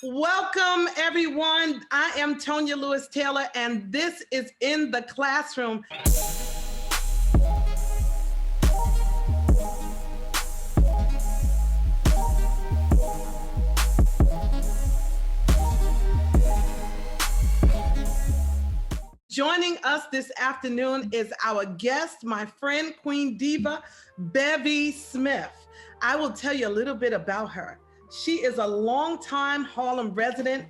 Welcome, everyone. I am Tonya Lewis Taylor, and this is In the Classroom. Joining us this afternoon is our guest, my friend, Queen Diva, Bevy Smith. I will tell you a little bit about her. She is a longtime Harlem resident,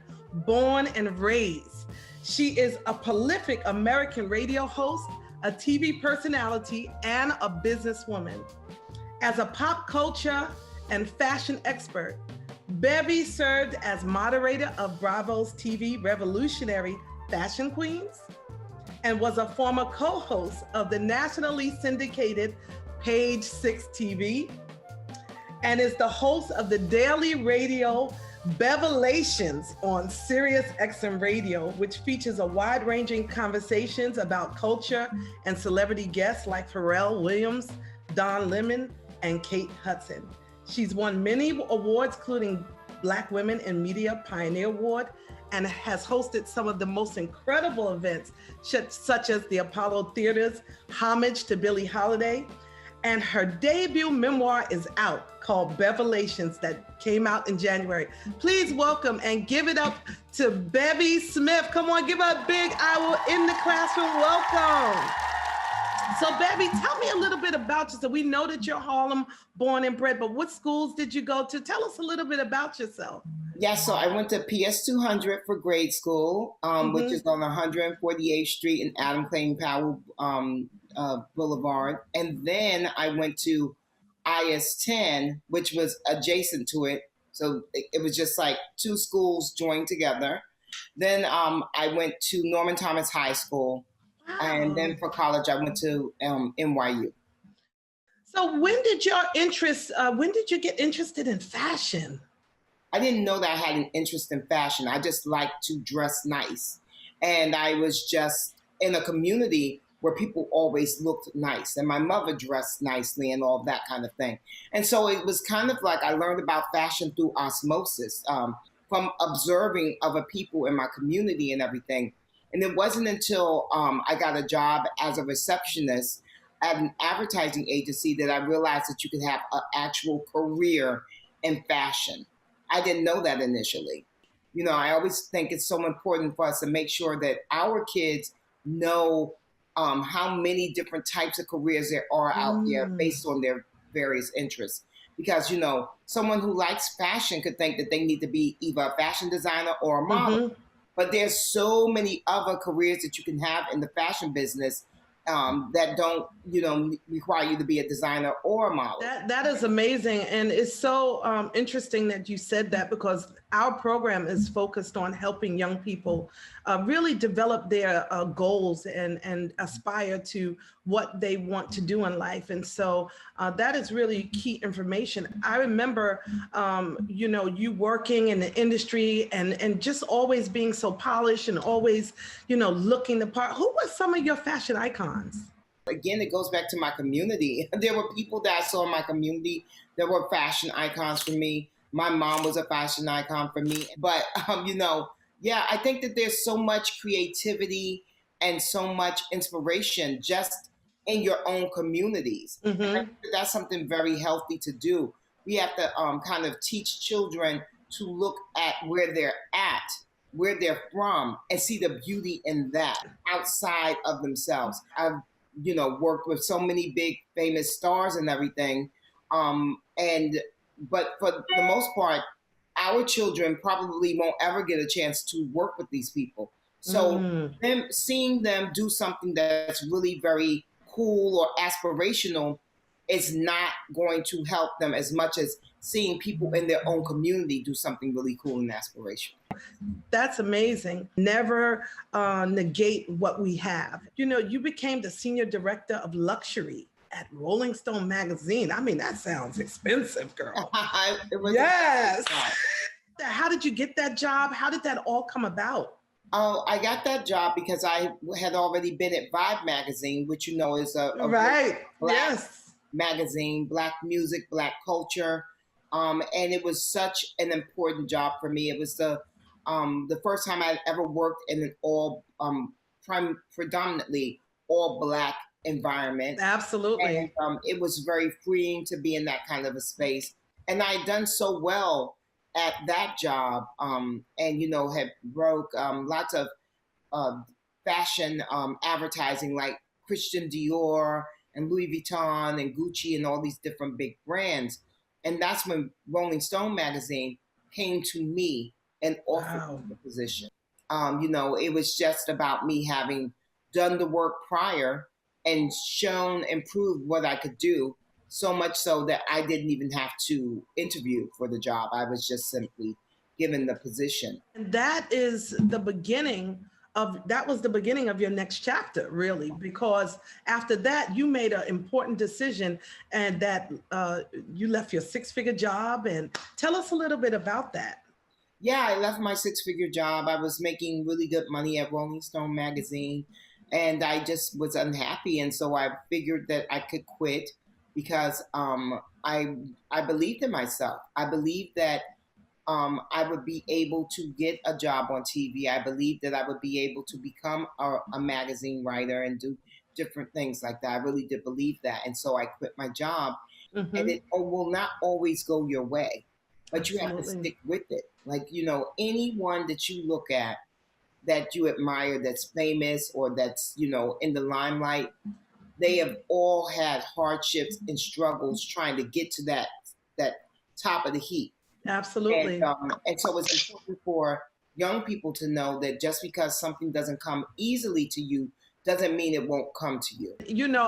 born and raised. She is a prolific American radio host, a TV personality, and a businesswoman. As a pop culture and fashion expert, Bevy served as moderator of Bravo's TV Revolutionary Fashion Queens and was a former co-host of the nationally syndicated Page 6 TV, and is the host of the daily radio Bevelations on Sirius XM Radio, which features a wide-ranging conversations about culture and celebrity guests like Pharrell Williams, Don Lemon, and Kate Hudson. She's won many awards, including Black Women in Media Pioneer Award, and has hosted some of the most incredible events, such as the Apollo Theater's Homage to Billie Holiday. And her debut memoir is out called Bevelations that came out in January. Please welcome and give it up to Bevy Smith. Come on, give her a big I will in the classroom welcome. So Bevy, tell me a little bit about you. So we know that you're Harlem born and bred, but what schools did you go to? Tell us a little bit about yourself. Yeah, so I went to PS 200 for grade school, which is on 148th Street and Adam Clayton Powell Boulevard. And then I went to IS 10, which was adjacent to it. So it was just like two schools joined together. Then I went to Norman Thomas High School. Wow. And then for college, I went to NYU. So when did you get interested in fashion? I didn't know that I had an interest in fashion. I just liked to dress nice. And I was just in a community where people always looked nice. And my mother dressed nicely and all that kind of thing. And so it was kind of like I learned about fashion through osmosis, from observing other people in my community and everything. And it wasn't until I got a job as a receptionist at an advertising agency that I realized that you could have an actual career in fashion. I didn't know that initially. You know, I always think it's so important for us to make sure that our kids know how many different types of careers there are out there based on their various interests. Because, you know, someone who likes fashion could think that they need to be either a fashion designer or a model. But there's so many other careers that you can have in the fashion business that don't, require you to be a designer or a model. That is amazing. And it's so interesting that you said that, because our program is focused on helping young people really develop their goals and aspire to what they want to do in life. And so that is really key information. I remember, you working in the industry and just always being so polished and always, looking the part. Who were some of your fashion icons? Again, it goes back to my community. There were people that I saw in my community that were fashion icons for me. My mom was a fashion icon for me. But, I think that there's so much creativity and so much inspiration just in your own communities. And that's something very healthy to do. We have to kind of teach children to look at where they're at, where they're from, and see the beauty in that outside of themselves. I've worked with so many big famous stars and everything. But for the most part, our children probably won't ever get a chance to work with these people. So seeing them do something that's really very cool or aspirational is not going to help them as much as seeing people in their own community do something really cool and aspirational. That's amazing. Never negate what we have. You became the senior director of luxury at Rolling Stone magazine. I mean, that sounds expensive, girl. Yes. How did you get that job? How did that all come about? Oh, I got that job because I had already been at Vibe magazine, which is a right. Black magazine, Black music, Black culture. And it was such an important job for me. It was the first time I'd ever worked in an predominantly all Black environment. Absolutely. And it was very freeing to be in that kind of a space. And I had done so well at that job, and had broke lots of fashion advertising like Christian Dior and Louis Vuitton and Gucci and all these different big brands. And that's when Rolling Stone magazine came to me and offered me the position. It was just about me having done the work prior and shown and proved what I could do, so much so that I didn't even have to interview for the job. I was just simply given the position. And that was the beginning of your next chapter, really, because after that, you made an important decision, and that you left your six-figure job. And tell us a little bit about that. Yeah, I left my six-figure job. I was making really good money at Rolling Stone magazine, and I just was unhappy. And so I figured that I could quit because I believed in myself. I believed that I would be able to get a job on TV. I believed that I would be able to become a magazine writer and do different things like that. I really did believe that. And so I quit my job. Mm-hmm. And it will not always go your way, but you have to stick with it. Like, anyone that you look at that you admire, that's famous or that's, in the limelight, they have all had hardships and struggles trying to get to that top of the heap. Absolutely. And so it's important for young people to know that just because something doesn't come easily to you doesn't mean it won't come to you.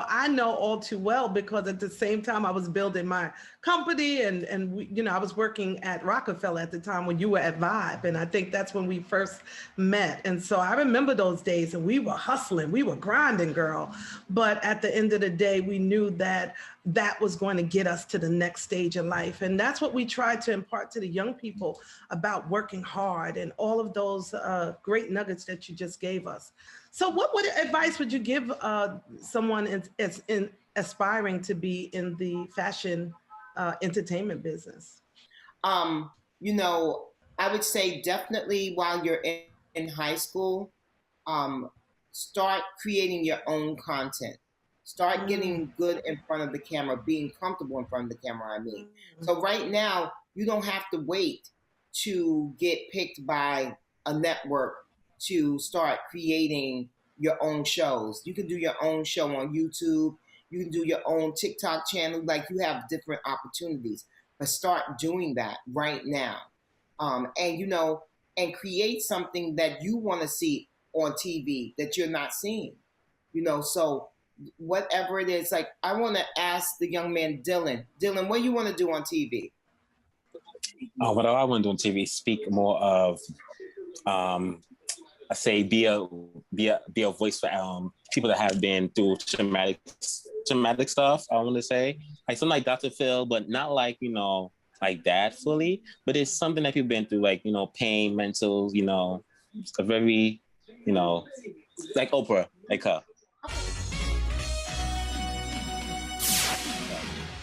I know all too well, because at the same time I was building my company and we, I was working at Rockefeller at the time when you were at Vibe. And I think that's when we first met. And so I remember those days, and we were hustling, we were grinding, girl. But at the end of the day, we knew that was going to get us to the next stage in life. And that's what we tried to impart to the young people about working hard and all of those great nuggets that you just gave us. So what advice would you give someone aspiring to be in the fashion entertainment business? I would say definitely while you're in high school, start creating your own content. Start getting good in front of the camera, being comfortable in front of the camera, I mean. So right now, you don't have to wait to get picked by a network to start creating your own shows. You can do your own show on YouTube. You can do your own TikTok channel. Like, you have different opportunities, but start doing that right now. And create something that you want to see on TV that you're not seeing. So whatever it is, like, I want to ask the young man, Dylan, what do you want to do on TV? What I want to do on TV is speak more of, I say, be a voice for people that have been through traumatic stuff. I want to say, like, something like Dr. Phil, but not like, like that fully, but it's something that you've been through, like, pain, mental, a very, like Oprah, like her.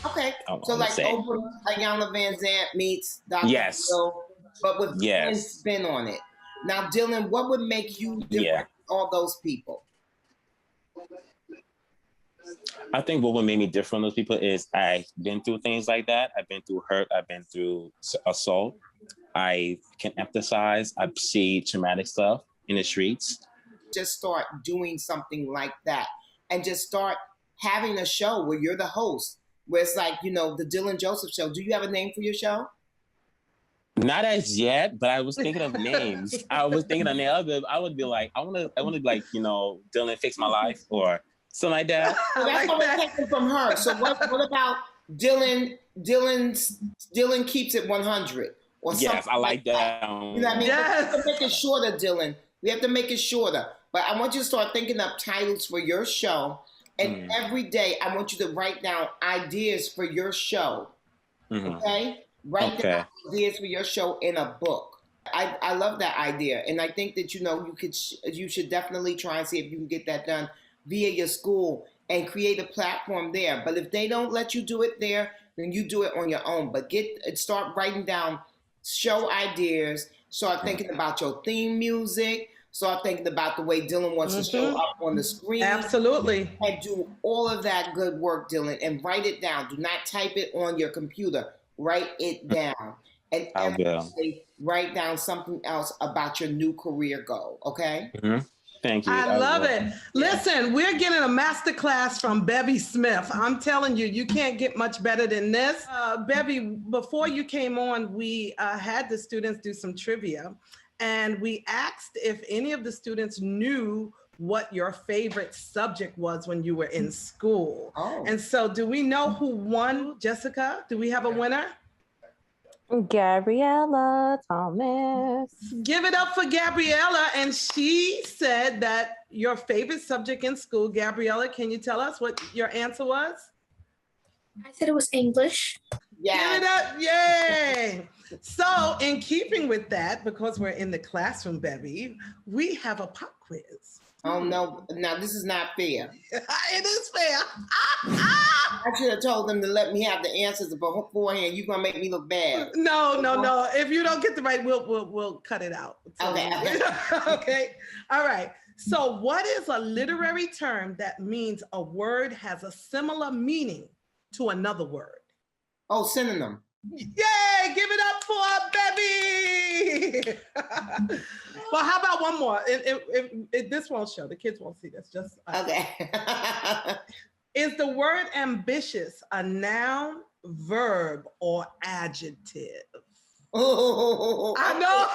Okay, so like Oprah, Ayanna Van Zant meets Dr. Phil, but with a spin on it. Now, Dylan, what would make you different from all those people? I think what would make me different from those people is I've been through things like that. I've been through hurt. I've been through assault. I can empathize. I see traumatic stuff in the streets. Just start doing something like that, and just start having a show where you're the host, where it's like, the Dylan Joseph Show. Do you have a name for your show? Not as yet, but I was thinking of names. I would be like, I want to be like, Dylan Fix My Life or something like that. Well, that's what we're taking from her. So what about Dylan Keeps It 100 or something? Yes, I like that. You know what I mean? Yes. We have to make it shorter, Dylan. We have to make it shorter. But I want you to start thinking up titles for your show. And every day, I want you to write down ideas for your show. Mm-hmm. Okay? Write down ideas for your show in a book. I love that idea. And I think that, you should definitely try and see if you can get that done via your school and create a platform there. But if they don't let you do it there, then you do it on your own. But start writing down show ideas. Start thinking about your theme music. Start thinking about the way Dylan wants to show up on the screen. Absolutely. And do all of that good work, Dylan, and write it down. Do not type it on your computer. Write it down. And every day, write down something else about your new career goal, okay? Thank you. I love it. Listen, we're getting a master class from Bevy Smith. I'm telling you, you can't get much better than this. Bevy, before you came on, we had the students do some trivia, and we asked if any of the students knew what your favorite subject was when you were in school. And so do we know who won, Jessica? Do we have a winner? Gabriella Thomas. Give it up for Gabriella. And she said that your favorite subject in school, Gabriella, can you tell us what your answer was? I said it was English. Yeah. Give it up. Yay. So in keeping with that, because we're in the classroom, Bevy, we have a pop quiz. Oh, no. Now, this is not fair. It is fair. I should have told them to let me have the answers beforehand. You're going to make me look bad. No. If you don't get the right, we'll cut it out. So, Okay. Okay. All right. So what is a literary term that means a word has a similar meaning to another word? Oh, synonym. Yay! Give it up for Bevy! Well, how about one more? If this won't show, the kids won't see this. Just okay. Is the word ambitious a noun, verb, or adjective? Oh, I know.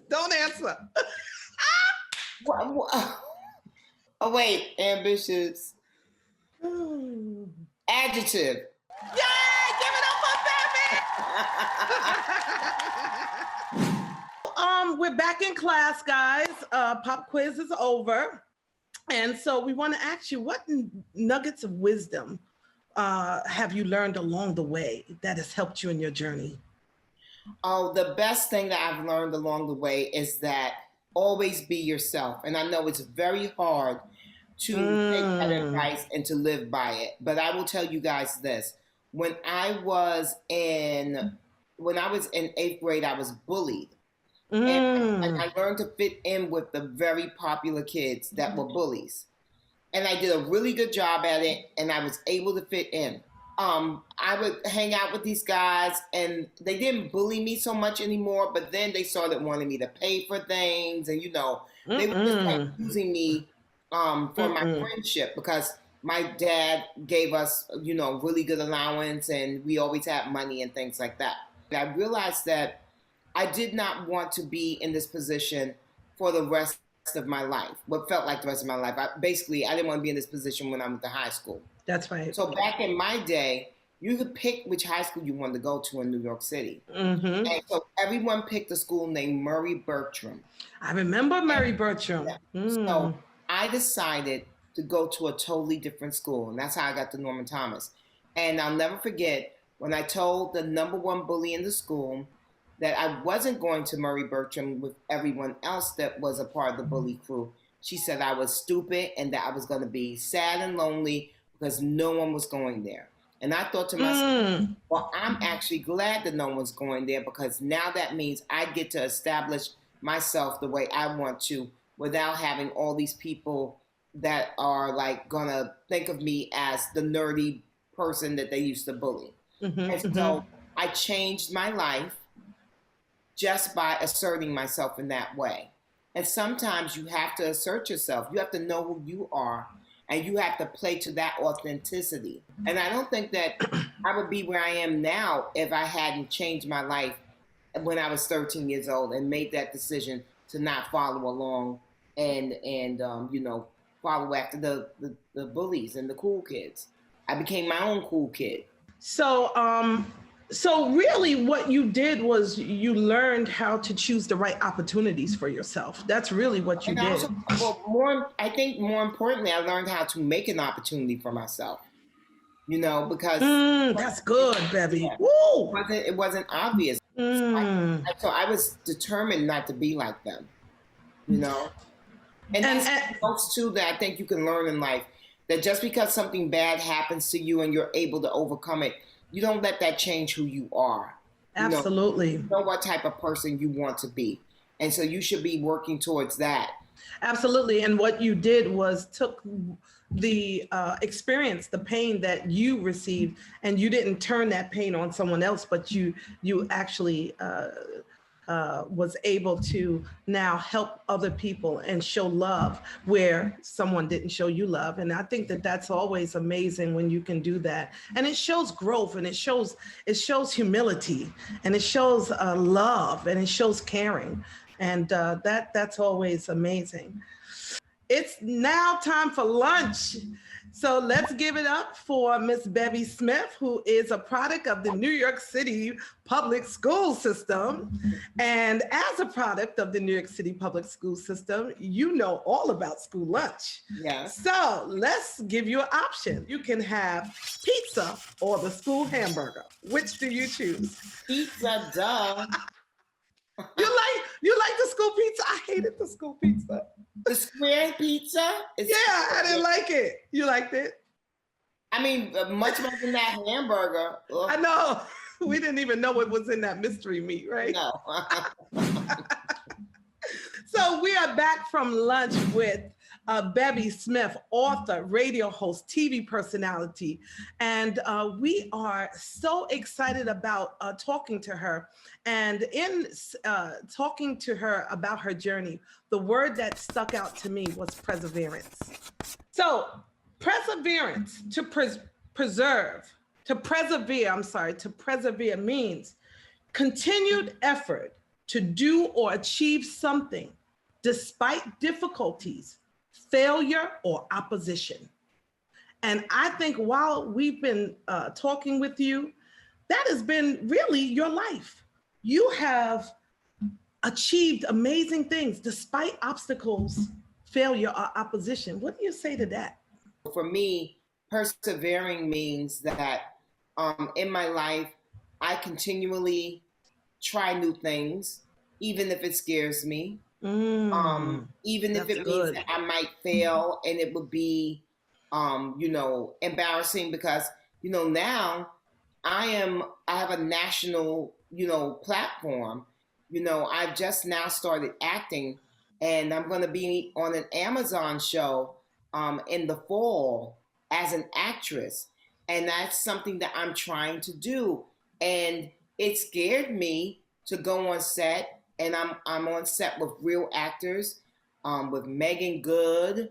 Don't answer. Oh, wait. Ambitious. Adjective. Yay! Give it up for Bevy! We're back in class, guys. Pop quiz is over. And so we want to ask you, what nuggets of wisdom have you learned along the way that has helped you in your journey? Oh, the best thing that I've learned along the way is that always be yourself. And I know it's very hard to take that advice and to live by it. But I will tell you guys this. When I was in 8th grade, I was bullied. And I learned to fit in with the very popular kids that were bullies. And I did a really good job at it, and I was able to fit in. I would hang out with these guys, and they didn't bully me so much anymore, but then they started wanting me to pay for things, and, they were just like using me for my friendship, because my dad gave us, really good allowance, and we always had money and things like that. I realized that I did not want to be in this position for the rest of my life, what felt like the rest of my life. I didn't want to be in this position when I went to high school. That's right. So back in my day, you could pick which high school you wanted to go to in New York City. And so everyone picked a school named Murray Bertram. I remember Murray Bertram. So I decided to go to a totally different school, and that's how I got to Norman Thomas. And I'll never forget when I told the number one bully in the school that I wasn't going to Murray Bertram with everyone else that was a part of the bully crew. She said I was stupid and that I was going to be sad and lonely because no one was going there. And I thought to myself, well, I'm actually glad that no one's going there, because now that means I get to establish myself the way I want to without having all these people that are like going to think of me as the nerdy person that they used to bully. And so I changed my life just by asserting myself in that way. And sometimes you have to assert yourself. You have to know who you are, and you have to play to that authenticity. And I don't think that I would be where I am now if I hadn't changed my life when I was 13 years old and made that decision to not follow along and follow after the bullies and the cool kids. I became my own cool kid. So really what you did was you learned how to choose the right opportunities for yourself. That's really what you did. Also, I think more importantly, I learned how to make an opportunity for myself, because. That's good, Bevy. Yeah, Woo! it wasn't obvious. So I was determined not to be like them, And that's folks too that I think you can learn in life, that just because something bad happens to you and you're able to overcome it you don't let that change who you are. Absolutely. You know what type of person you want to be. And so you should be working towards that. Absolutely. And what you did was took the experience, the pain that you received, and you didn't turn that pain on someone else, but you actually was able to now help other people and show love where someone didn't show you love. And I think that that's always amazing when you can do that. And it shows growth, and it shows humility, and it shows love, and it shows caring. And that's always amazing. It's now time for lunch. So let's give it up for Miss Bevy Smith, who is a product of the New York City public school system. And as a product of the New York City public school system, you know all about school lunch. Yes. So let's give you an option. You can have pizza or the school hamburger. Which do you choose? Pizza, duh. You like the school pizza? I hated the school pizza. The square pizza? Yeah, I didn't like it. You liked it? I mean, much more than that hamburger. Ugh. I know. We didn't even know what was in that mystery meat, right? No. So we are back from lunch with Bevy Smith, author, radio host, TV personality. And we are so excited about talking to her. And in talking to her about her journey, the word that stuck out to me was perseverance. So perseverance, to persevere means continued effort to do or achieve something despite difficulties, failure, or opposition. And I think while we've been talking with you, that has been really your life. You have achieved amazing things despite obstacles, failure, or opposition. What do you say to that? For me, persevering means that in my life, I continually try new things, even if it scares me. Even if it means that I might fail and it would be, embarrassing because, now I have a national, platform. I've just now started acting, and I'm going to be on an Amazon show in the fall as an actress. And that's something that I'm trying to do. And it scared me to go on set. And I'm on set with real actors, with Megan Good,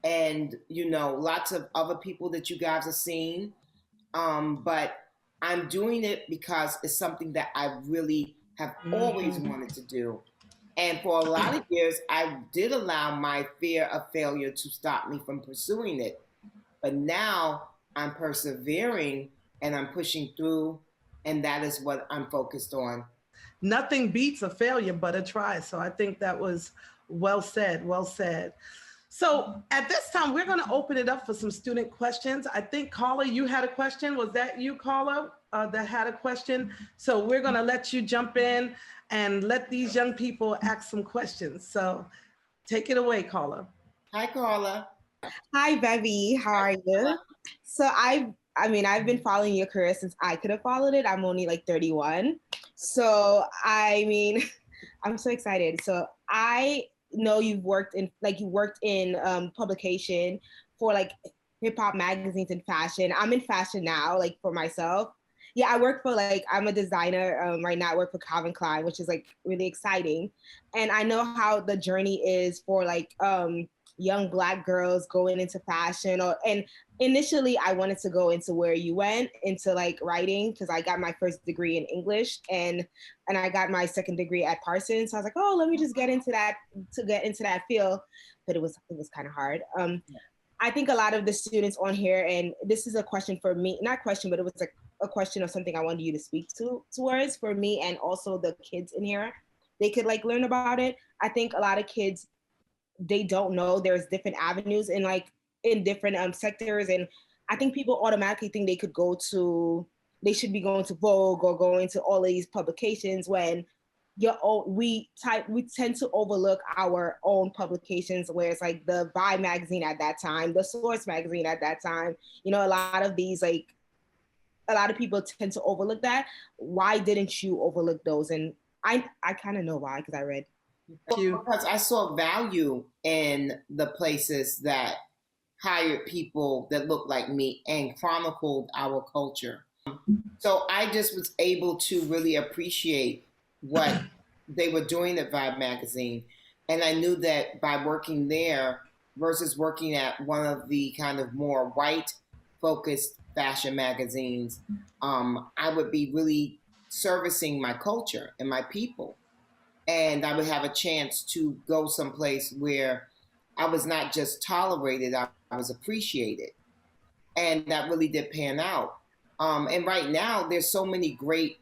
and lots of other people that you guys have seen. But I'm doing it because it's something that I really have always wanted to do. And for a lot of years, I did allow my fear of failure to stop me from pursuing it. But now I'm persevering and I'm pushing through, and that is what I'm focused on. Nothing beats a failure but a try. So I think that was well said, well said. So at this time, we're going to open it up for some student questions. I think, Carla, you had a question. Was that you, Carla, that had a question? So we're going to let you jump in and let these young people ask some questions. So take it away, Carla. Hi, Carla. Hi, Bevy. How are you? So I've been following your career since I could have followed it. I'm only like 31. So, I'm so excited. So I know you worked in publication for like hip hop magazines and fashion. I'm in fashion now, like for myself. Yeah, I work for I'm a designer right now. I work for Calvin Klein, which is like really exciting. And I know how the journey is for young Black girls going into fashion, and initially I wanted to go into where you went, into like writing, because I got my first degree in English and I got my second degree at Parsons. So I was like, oh, let me just get into that field. But it was kind of hard. I think a lot of the students on here, and this is a question for me, not question, but it was like a question of something I wanted you to speak towards for me, and also the kids in here, they could like learn about it. I think a lot of kids, they don't know there's different avenues in different sectors. And I think people automatically think they should be going to Vogue or going to all of these publications when we tend to overlook our own publications, where it's like the Vibe magazine at that time, the Source magazine at that time, a lot of these like a lot of people tend to overlook that. Why didn't you overlook those? And I kind of know why, because I read. Well, because I saw value in the places that hired people that looked like me and chronicled our culture. So I just was able to really appreciate what they were doing at Vibe magazine. And I knew that by working there versus working at one of the kind of more white focused fashion magazines, I would be really servicing my culture and my people. And I would have a chance to go someplace where I was not just tolerated, I was appreciated. And that really did pan out. And right now, there's so many great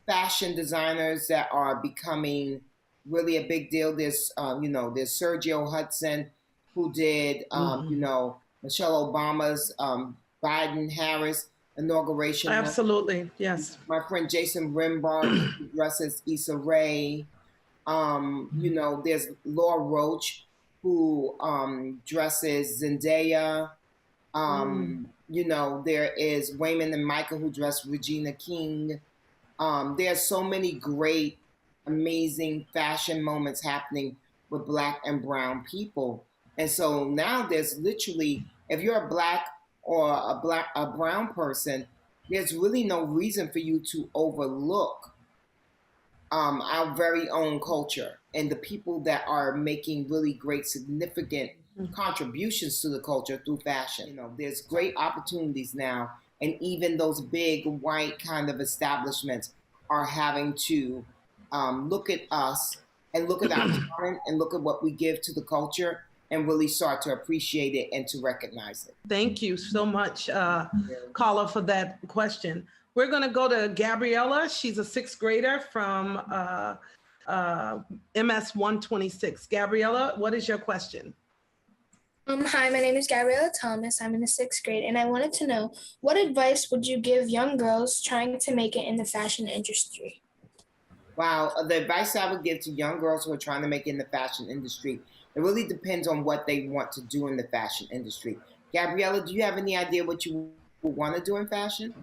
fashion designers that are becoming really a big deal. There's Sergio Hudson, who did, Michelle Obama's Biden Harris inauguration. Absolutely, yes. My friend Jason Rimbaud, who dresses Issa Rae. There's Laura Roach, who dresses Zendaya. There is Wayman and Michael, who dress Regina King. There's so many great, amazing fashion moments happening with Black and brown people. And so now there's literally, if you're a Black or a brown person, there's really no reason for you to overlook our very own culture and the people that are making really great, significant contributions to the culture through fashion. There's great opportunities now, and even those big white kind of establishments are having to look at us and look at our talent and look at what we give to the culture and really start to appreciate it and to recognize it. Thank you so much, Carla, for that question. We're going to go to Gabriella. She's a sixth grader from MS 126. Gabriella, what is your question? Hi, my name is Gabriella Thomas. I'm in the sixth grade, and I wanted to know, what advice would you give young girls trying to make it in the fashion industry? Wow, the advice I would give to young girls who are trying to make it in the fashion industry, it really depends on what they want to do in the fashion industry. Gabriella, do you have any idea what you want to do in fashion?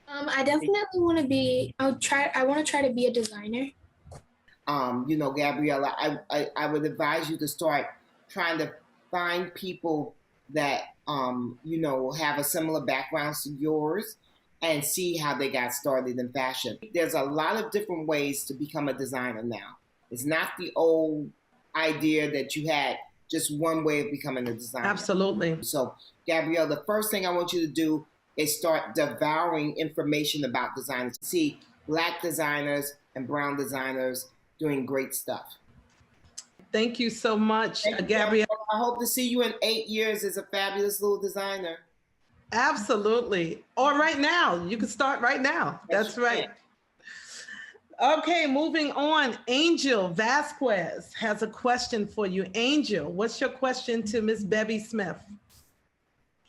I definitely want to be, I want to try to be a designer. Gabriella, I would advise you to start trying to find people that, have a similar background to yours and see how they got started in fashion. There's a lot of different ways to become a designer now. It's not the old idea that you had just one way of becoming a designer. Absolutely. So, Gabrielle, the first thing I want you to do is start devouring information about designers. See Black designers and brown designers doing great stuff. Thank you so much, Gabrielle. I hope to see you in 8 years as a fabulous little designer. Absolutely. Or right now. You can start right now. That's right. Okay, moving on. Angel Vasquez has a question for you. Angel, what's your question to Miss Bevy Smith?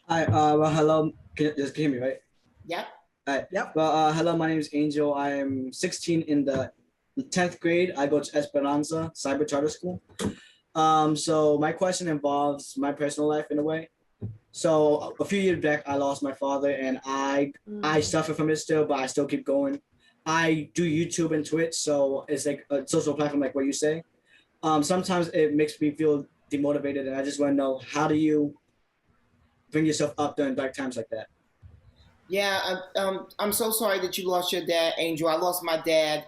Hi, hello. Can you hear me, right? Yep. Hi. Yep. Well, hello, my name is Angel. I am 16 in the 10th grade. I go to Esperanza Cyber Charter School. So my question involves my personal life in a way. So a few years back, I lost my father, and I suffer from it still, but I still keep going. I do YouTube and Twitch, so it's like a social platform, like what you say. Sometimes it makes me feel demotivated, and I just want to know, how do you bring yourself up during dark times like that? Yeah, I'm so sorry that you lost your dad, Angel. I lost my dad.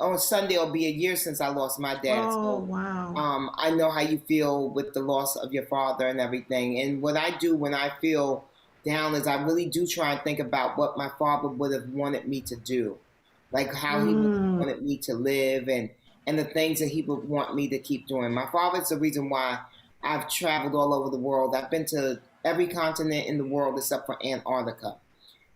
On Sunday, it'll be a year since I lost my dad. Oh, wow. I know how you feel with the loss of your father and everything. And what I do when I feel down is I really do try and think about what my father would have wanted me to do, like how he would have wanted me to live and the things that he would want me to keep doing. My father's the reason why I've traveled all over the world. I've been to every continent in the world except for Antarctica.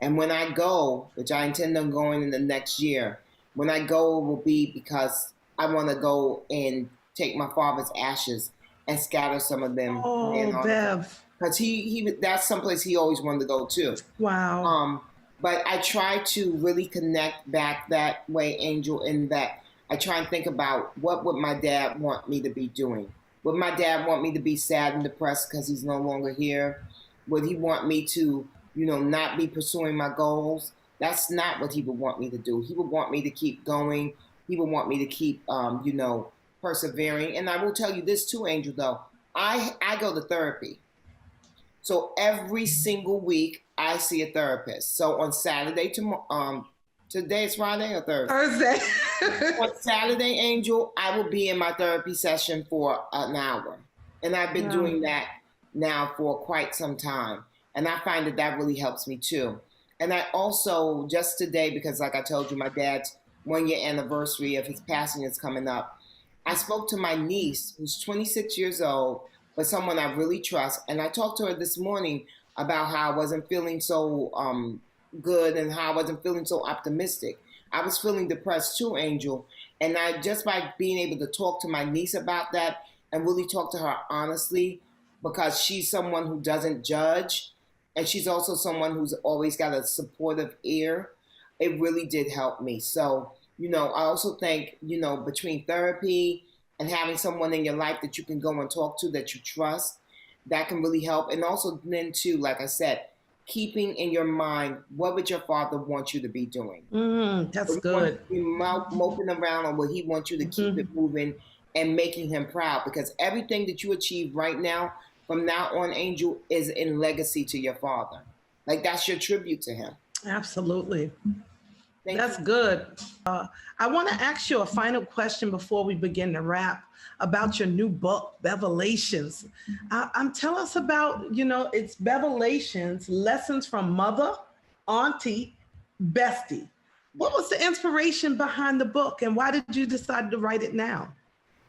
And when I go, which I intend on going in the next year, when I go, it will be because I want to go and take my father's ashes and scatter some of them. Oh, Bev. Because he that's someplace he always wanted to go to. Wow. But I try to really connect back that way, Angel, in that I try and think about, what would my dad want me to be doing? Would my dad want me to be sad and depressed because he's no longer here? Would he want me to not be pursuing my goals. That's not what he would want me to do. He would want me to keep going. He would want me to keep, persevering. And I will tell you this too, Angel, though. I go to therapy. So every single week I see a therapist. So on Saturday, today is Friday or Thursday? Thursday. On Saturday, Angel, I will be in my therapy session for an hour. And I've been doing that now for quite some time. And I find that really helps me too. And I also, just today, because like I told you, my dad's 1-year anniversary of his passing is coming up. I spoke to my niece, who's 26 years old, but someone I really trust. And I talked to her this morning about how I wasn't feeling so good and how I wasn't feeling so optimistic. I was feeling depressed too, Angel. And I just by being able to talk to my niece about that and really talk to her honestly, because she's someone who doesn't judge. And she's also someone who's always got a supportive ear. It really did help me. So, I also think, between therapy and having someone in your life that you can go and talk to that you trust, that can really help. And also then too, like I said, keeping in your mind, what would your father want you to be doing? That's good. Moping around on what he wants you to keep it moving and making him proud. Because everything that you achieve right now, from now on, Angel, is in legacy to your father. Like that's your tribute to him. Absolutely. That's you. good. I want to ask you a final question before we begin to wrap about your new book, Bevelations. Tell us about, it's Bevelations, Lessons from Mother, Auntie, Bestie. What was the inspiration behind the book and why did you decide to write it now?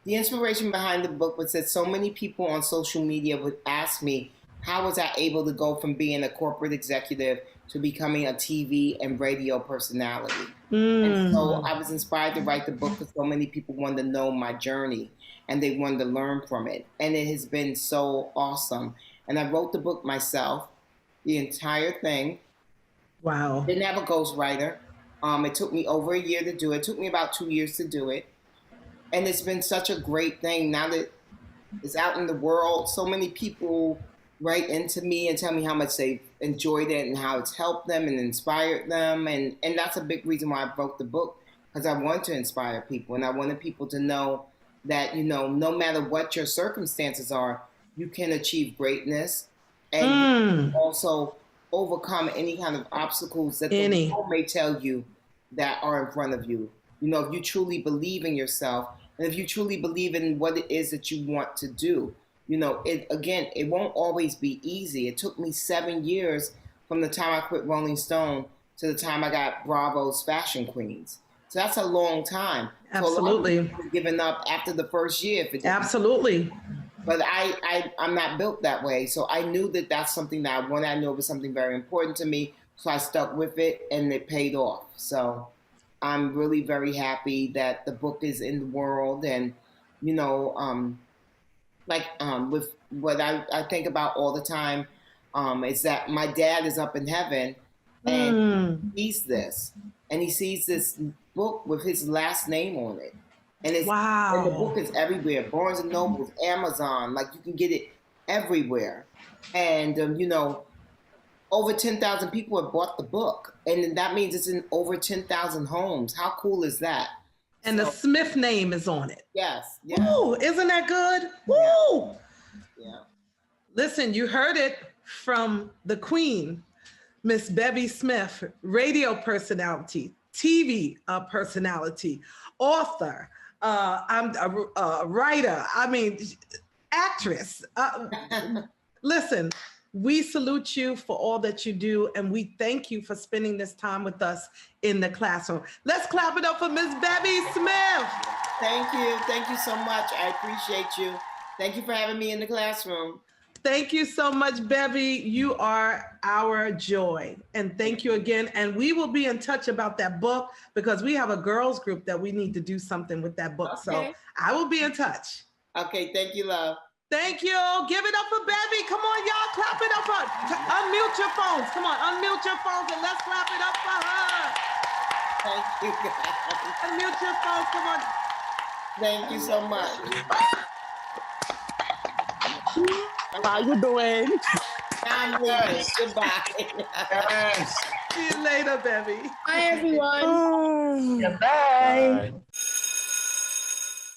The inspiration behind the book was that so many people on social media would ask me, how was I able to go from being a corporate executive to becoming a TV and radio personality? And so I was inspired to write the book because so many people wanted to know my journey and they wanted to learn from it. And it has been so awesome. And I wrote the book myself, the entire thing. Wow. Didn't have a ghostwriter. It took me over a year to do it. It took me about 2 years to do it. And it's been such a great thing now that it's out in the world. So many people write into me and tell me how much they enjoyed it and how it's helped them and inspired them. And that's a big reason why I wrote the book, because I want to inspire people. And I wanted people to know that, no matter what your circumstances are, you can achieve greatness and you can also overcome any kind of obstacles that the world may tell you that are in front of you. If you truly believe in yourself and if you truly believe in what it is that you want to do, it won't always be easy. It took me 7 years from the time I quit Rolling Stone to the time I got Bravo's Fashion Queens. So that's a long time. Absolutely. So a lot of people giving up after the first year. Absolutely. But I'm not built that way. So I knew that that's something that I wanted. I knew it was something very important to me. So I stuck with it and it paid off. So I'm really very happy that the book is in the world. And, with what I think about all the time is that my dad is up in heaven and he sees this book with his last name on it. And it's and the book is everywhere. Barnes and Noble, Amazon, like you can get it everywhere. And over 10,000 people have bought the book, and that means it's in over 10,000 homes. How cool is that? And the Smith name is on it. Yes. Ooh, isn't that good? Yeah. Woo! Yeah. Listen, you heard it from the Queen, Miss Bevy Smith, radio personality, TV personality, author. I'm a writer. Actress. Listen, we salute you for all that you do, and we thank you for spending this time with us in the classroom. Let's clap it up for Miss Bevy Smith. Thank you. Thank you so much. I appreciate you. Thank you for having me in the classroom. Thank you so much, Bevy. You are our joy. And thank you again. And we will be in touch about that book because we have a girls group that we need to do something with that book. Okay. So I will be in touch. Okay. Thank you, love. Thank you. Give it up for Bevy. Come on, y'all. Clap it up for her. Unmute your phones. Come on, unmute your phones and let's clap it up for her. Thank you, guys. Unmute your phones. Come on. Thank you so much. How you doing? Now I'm leaving. Goodbye. See you later, Bevy. Bye, everyone. Goodbye. Bye.